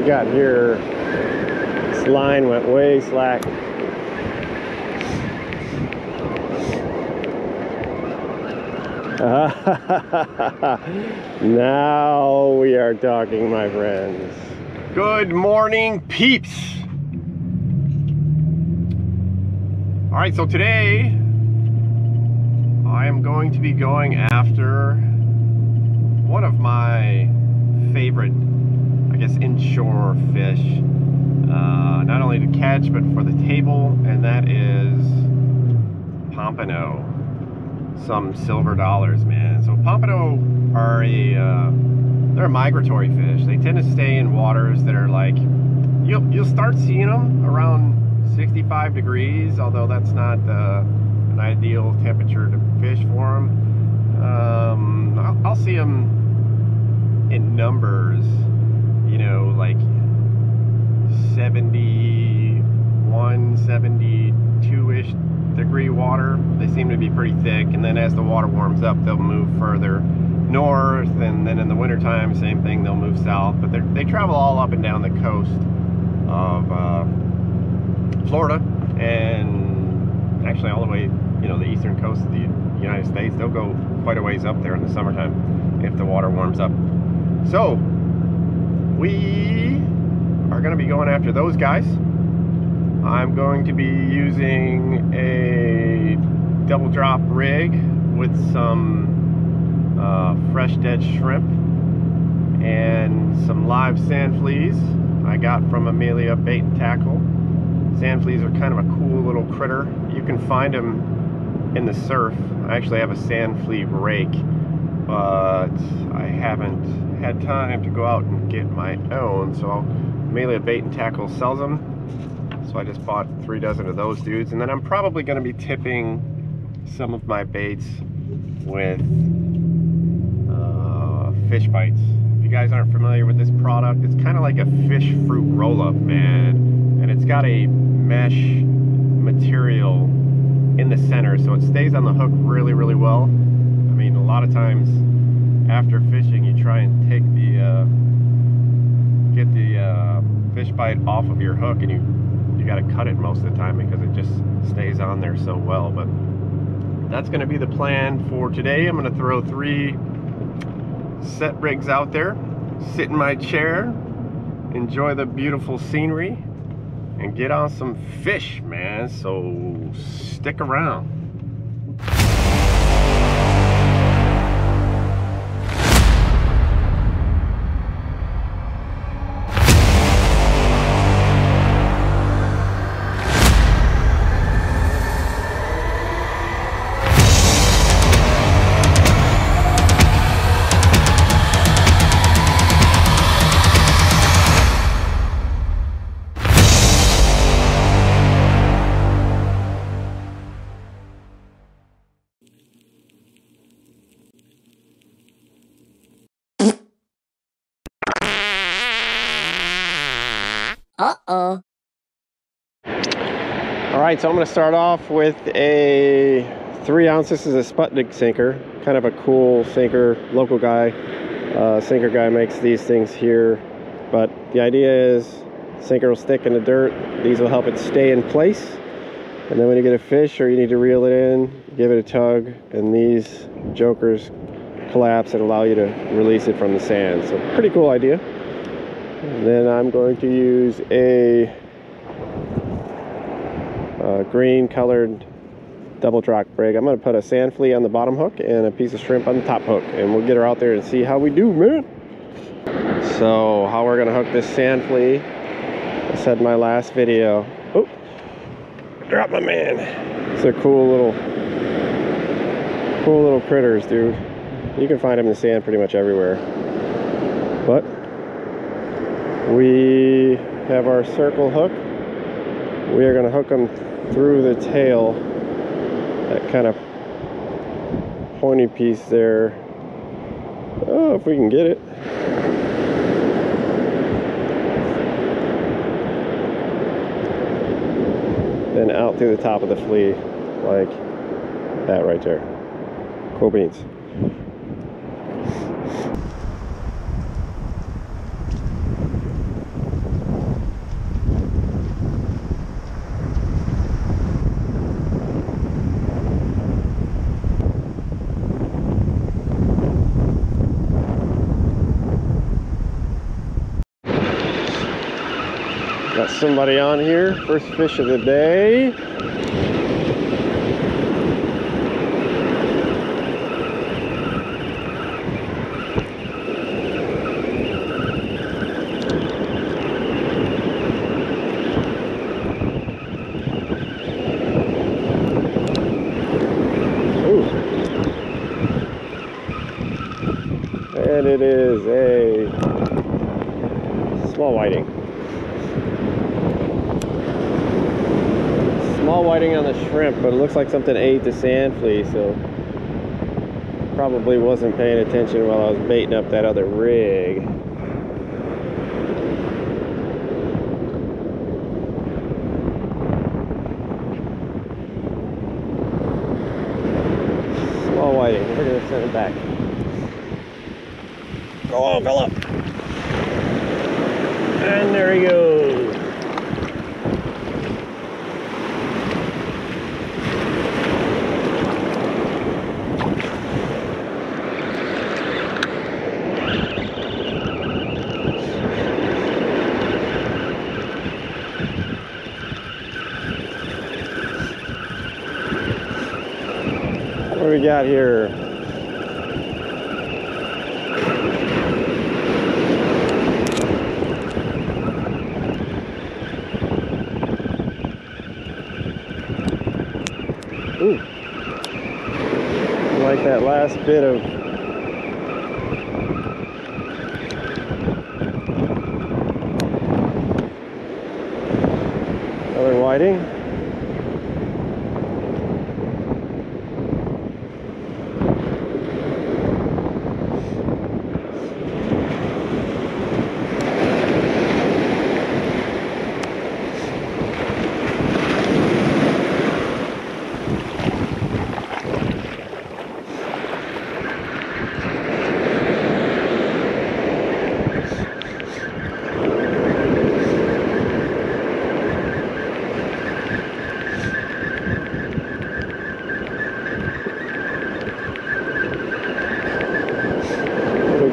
got here, this line went way slack. Now we are talking, my friends. Good morning, peeps. All right, so today I am going to be going after one of my favorite, I guess, inshore fish. Not only to catch, but for the table, and that is pompano. Some silver dollars, man. So pompano are they're a migratory fish. They tend to stay in waters that are like, you'll start seeing them around 65 degrees, although that's not an ideal temperature to fish for them. I'll see them in numbers, you know, like 71, 72-ish degree water. They seem to be pretty thick, and then as the water warms up, they'll move further north, and then in the wintertime, same thing, they'll move south. But they travel all up and down the coast of Florida, and actually all the way, you know, the eastern coast of the United States. They'll go quite a ways up there in the summertime if the water warms up. So we are going to be going after those guys. I'm going to be using a double drop rig with some fresh dead shrimp and some live sand fleas I got from Amelia Bait and Tackle. Sand fleas are kind of a cool little critter. You can find them in the surf. I actually have a sand flea rake, but I haven't had time to go out and get my own, so Amelia Bait and Tackle sells them. So I just bought 3 dozen of those dudes, and then I'm probably going to be tipping some of my baits with fish bites. If you guys aren't familiar with this product, it's kind of like a fish fruit roll-up, man, and it's got a mesh material in the center, so it stays on the hook really, really well. I mean, a lot of times after fishing, you try and take get the fish bite off of your hook, and you got to cut it most of the time because it just stays on there so well. But that's going to be the plan for today. I'm going to throw 3 set rigs out there, sit in my chair, enjoy the beautiful scenery, and get on some fish, man. So stick around. Uh-oh. All right, so I'm going to start off with a 3 ounce. This is a Sputnik sinker, kind of a cool sinker. Local guy, sinker guy makes these things here. But the idea is, sinker will stick in the dirt. These will help it stay in place. And then when you get a fish or you need to reel it in, give it a tug, and these jokers collapse and allow you to release it from the sand. So pretty cool idea. And then I'm going to use a green colored double drop rig. I'm going to put a sand flea on the bottom hook and a piece of shrimp on the top hook, and we'll get her out there and see how we do, man. So how we're going to hook this sand flea, I said in my last video. Oh, drop my man. It's a cool little critters, dude. You can find them in the sand pretty much everywhere. But we have our circle hook. We are going to hook them through the tail, that kind of pointy piece there. Oh, if we can get it. Then out through the top of the flea, like that right there. Cool beans. Got somebody on here. First fish of the day. And it is a small whiting. Small whiting on the shrimp, but it looks like something ate the sand flea, so probably wasn't paying attention while I was baiting up that other rig. Small whiting. We're going to send it back. Go on, Philip. And there he goes. What do we got here? Ooh, I like that last bit of another whiting.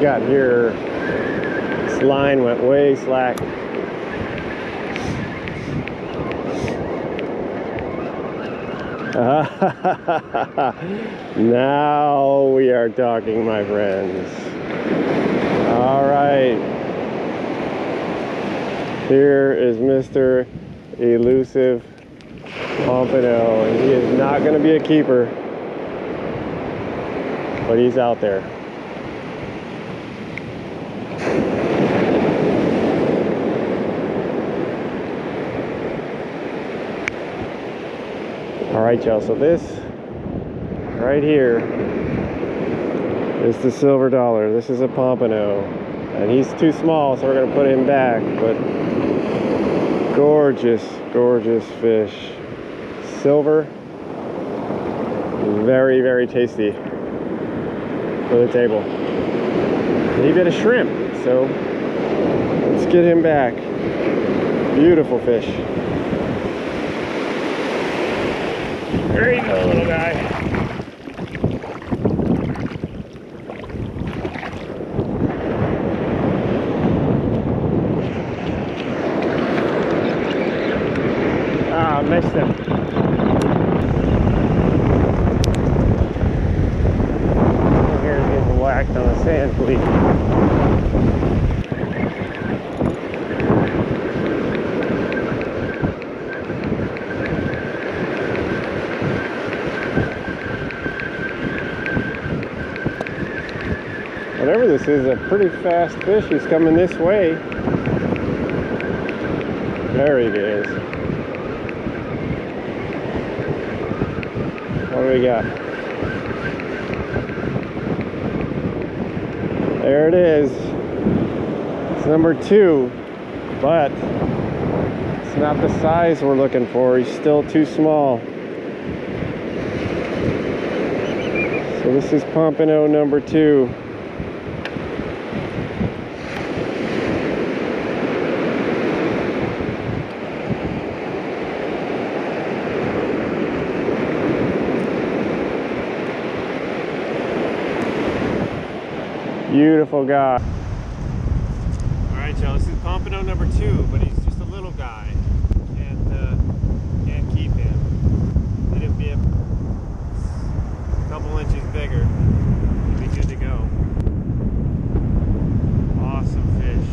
Got here, this line went way slack. Now we are talking, my friends. All right, here is Mr. Elusive Pompano, and he is not going to be a keeper, but he's out there. All right, y'all, so this right here is the silver dollar. This is a pompano, and he's too small, so we're gonna put him back, but gorgeous, gorgeous fish. Silver, very, very tasty for the table. And a bit of shrimp, so let's get him back. Beautiful fish. There you go, little guy. Ah, missed him. Here's getting whacked on the sand flea. Whatever this is, a pretty fast fish. He's coming this way. There he is. What do we got? There it is. It's number 2, but it's not the size we're looking for. He's still too small. So this is Pompano number 2. Beautiful guy. All right, y'all, this is Pompano number 2, but he's just a little guy and keep him. Let him be a couple inches bigger. He'd be good to go. Awesome fish.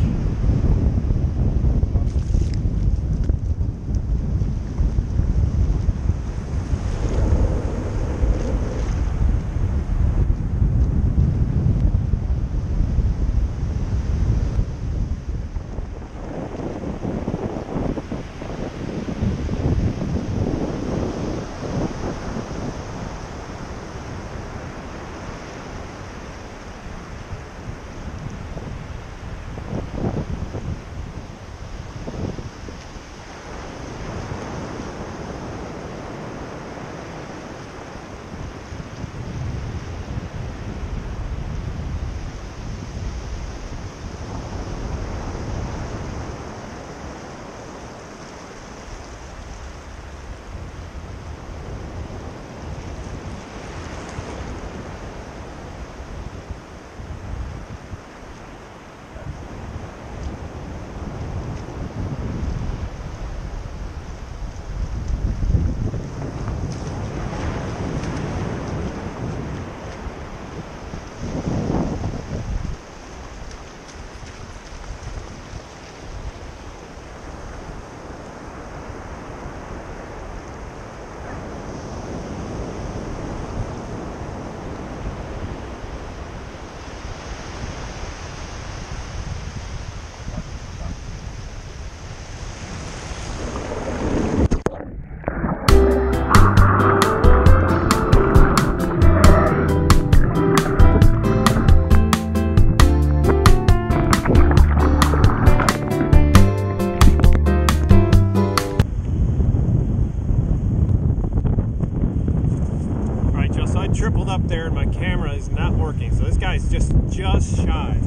Tripled up there and my camera is not working, so this guy's just shy.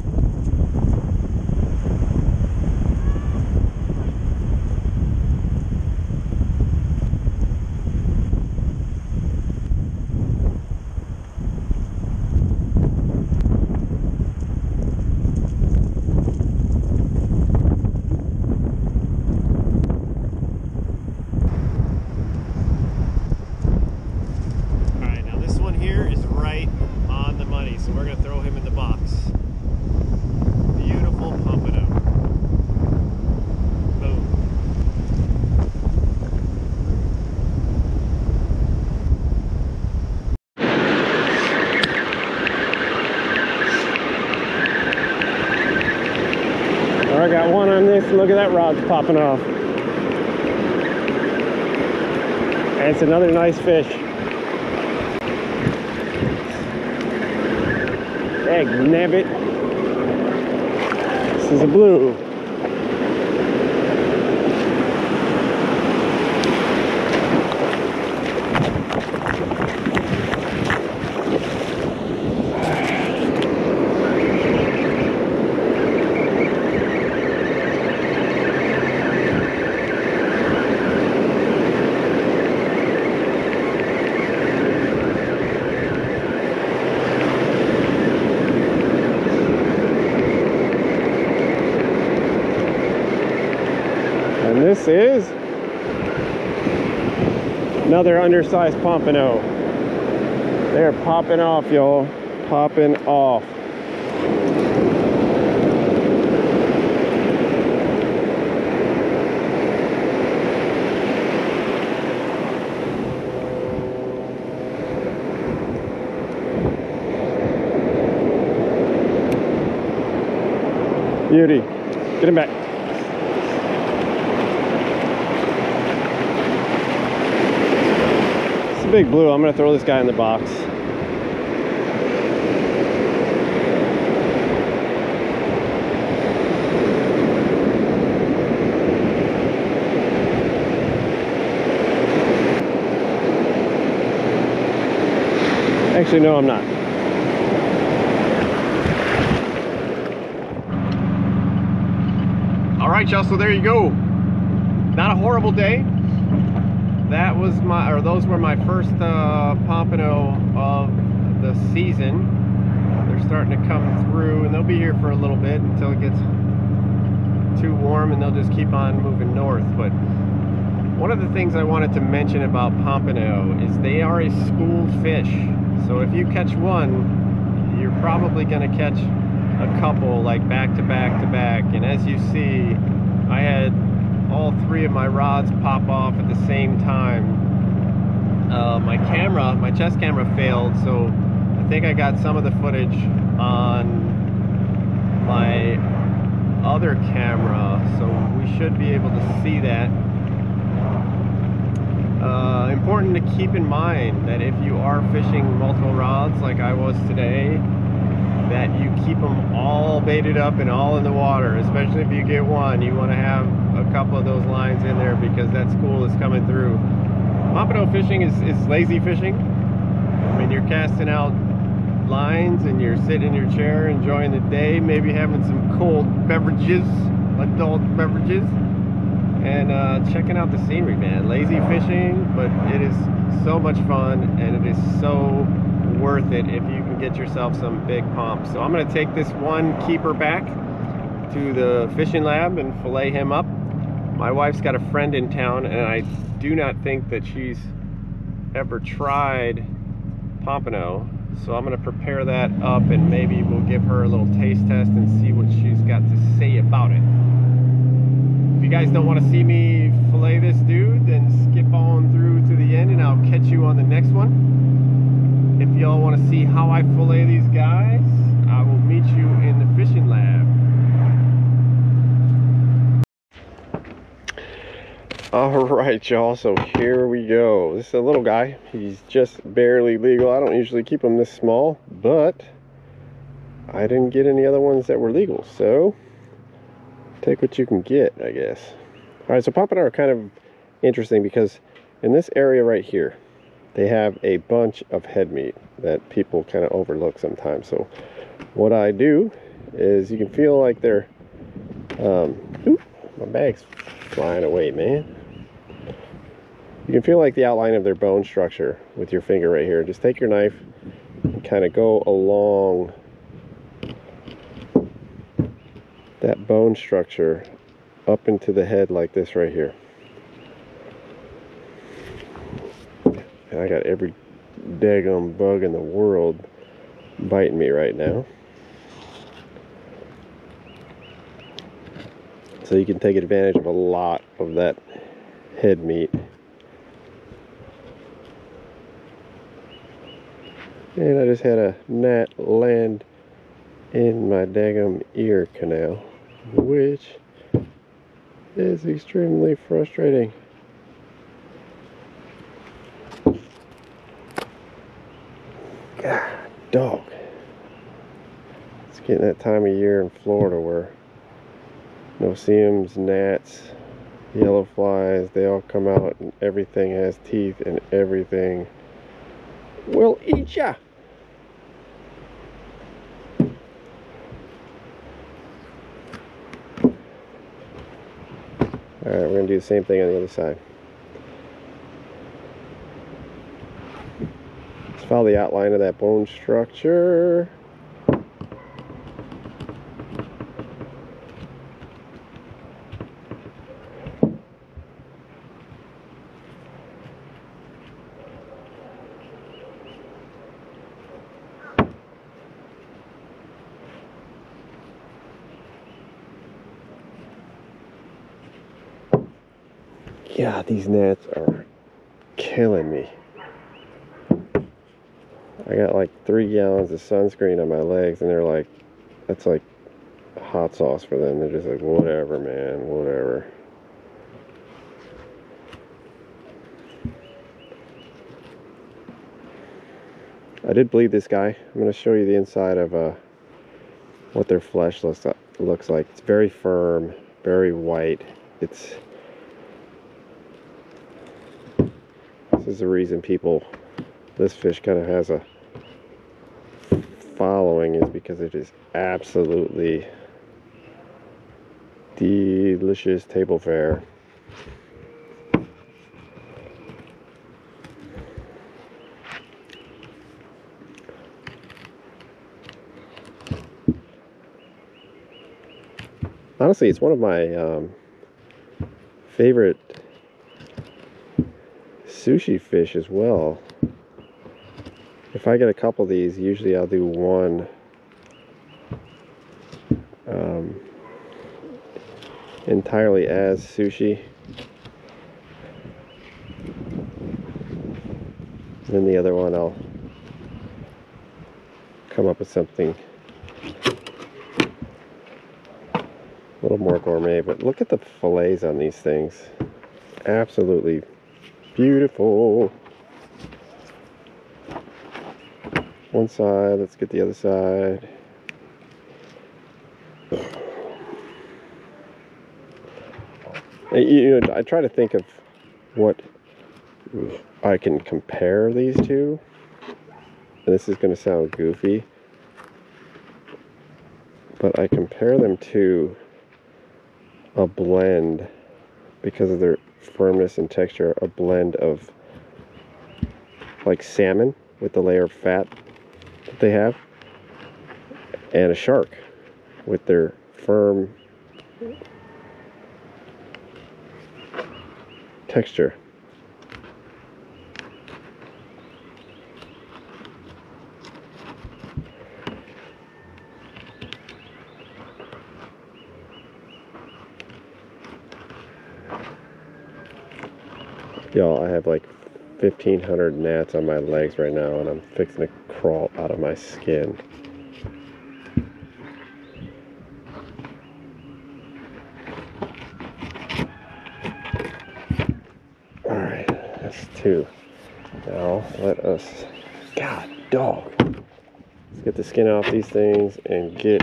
So we're going to throw him in the box. Beautiful pompano. Boom. All right, got one on this. Look at that rod's popping off. And it's another nice fish. Egg nabbit. This is a blue. And this is another undersized pompano. They're popping off, y'all. Popping off. Beauty. Get him back. It's a big blue. I'm going to throw this guy in the box. Actually, no, I'm not. All right, y'all, so there you go. Not a horrible day. That was my, or those were my first pompano of the season. They're starting to come through, and they'll be here for a little bit until it gets too warm and they'll just keep on moving north. But one of the things I wanted to mention about pompano is they are a school fish. So if you catch one, you're probably going to catch a couple, like back to back to back. And as you see, I had all three of my rods pop off at the same time. My chest camera failed, so I think I got some of the footage on my other camera, so we should be able to see that. Important to keep in mind that if you are fishing multiple rods like I was today, that you keep them all baited up and all in the water. Especially if you get one, you want to have a couple of those lines in there because that school is coming through. Pompano fishing is lazy fishing. I mean, you're casting out lines and you're sitting in your chair enjoying the day, maybe having some cold beverages, adult beverages, and checking out the scenery, man. Lazy fishing, but it is so much fun and it is so worth it if you can get yourself some big pomps. So I'm going to take this one keeper back to the fishing lab and fillet him up. My wife's got a friend in town and I do not think that she's ever tried pompano, so I'm going to prepare that up and maybe we'll give her a little taste test and see what she's got to say about it. If you guys don't want to see me fillet this dude, then skip on through to the end and I'll catch you on the next one. If y'all want to see how I fillet these guys, I will meet you in the fishing lab. Alright y'all, so here we go. This is a little guy. He's just barely legal. I don't usually keep him this small, but I didn't get any other ones that were legal, so take what you can get, I guess. Alright, so pompano are kind of interesting because in this area right here, they have a bunch of head meat that people kind of overlook sometimes. So what I do is, you can feel like they're oop, my bag's flying away, man. You can feel like the outline of their bone structure with your finger right here. Just take your knife and kind of go along that bone structure up into the head like this right here. And I got every daggum bug in the world biting me right now. So you can take advantage of a lot of that head meat. And I just had a gnat land in my daggum ear canal, which is extremely frustrating. God, dog. It's getting that time of year in Florida where no-see-ums, gnats, yellow flies, they all come out and everything has teeth and everything will eat ya. Alright, we're going to do the same thing on the other side. Let's follow the outline of that bone structure. Yeah, these gnats are killing me. I got like 3 gallons of sunscreen on my legs and they're like, that's like hot sauce for them. They're just like, whatever, man, whatever. I did bleed this guy. I'm going to show you the inside of what their flesh looks like. It's very firm, very white. This is the reason this fish kind of has a following, is because it is absolutely delicious table fare. Honestly, it's one of my favorite sushi fish as well. If I get a couple of these, usually I'll do one entirely as sushi. Then the other one I'll come up with something a little more gourmet. But look at the fillets on these things. Absolutely beautiful. One side, let's get the other side. You know, I try to think of what I can compare these to. And this is going to sound goofy, but I compare them to a blend, because of their firmness and texture, a blend of like salmon with the layer of fat that they have, and a shark with their firm texture. Y'all, I have like 1,500 gnats on my legs right now, and I'm fixing to crawl out of my skin. Alright, that's two. Now, let us... God, dog! Let's get the skin off these things and get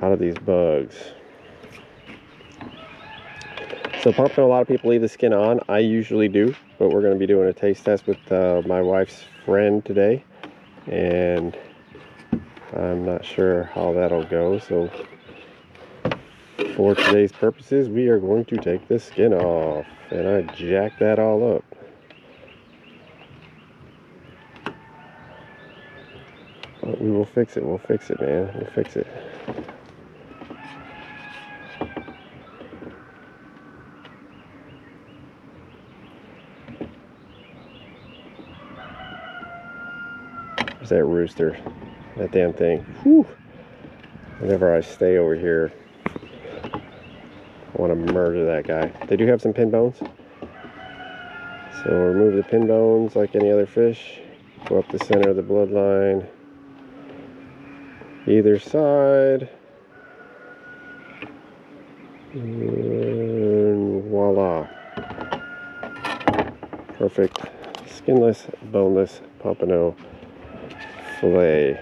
out of these bugs. So Pompano, a lot of people leave the skin on. I usually do, but we're going to be doing a taste test with my wife's friend today, and I'm not sure how that'll go. So for today's purposes, we are going to take the skin off, and I jacked that all up. But we will fix it. We'll fix it, man. We'll fix it. There's that rooster, that damn thing. Whew. Whenever I stay over here, I want to murder that guy. They do have some pin bones. So remove the pin bones like any other fish. Go up the center of the bloodline. Either side. And voila. Perfect. Skinless, boneless Pompano fillet.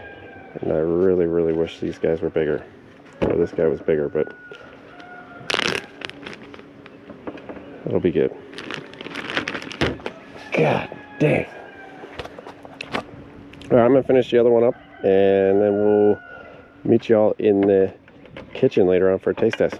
And I really, really wish these guys were bigger. Or this guy was bigger, but it'll be good. God dang. Alright, I'm gonna finish the other one up, and then we'll meet y'all in the kitchen later on for a taste test.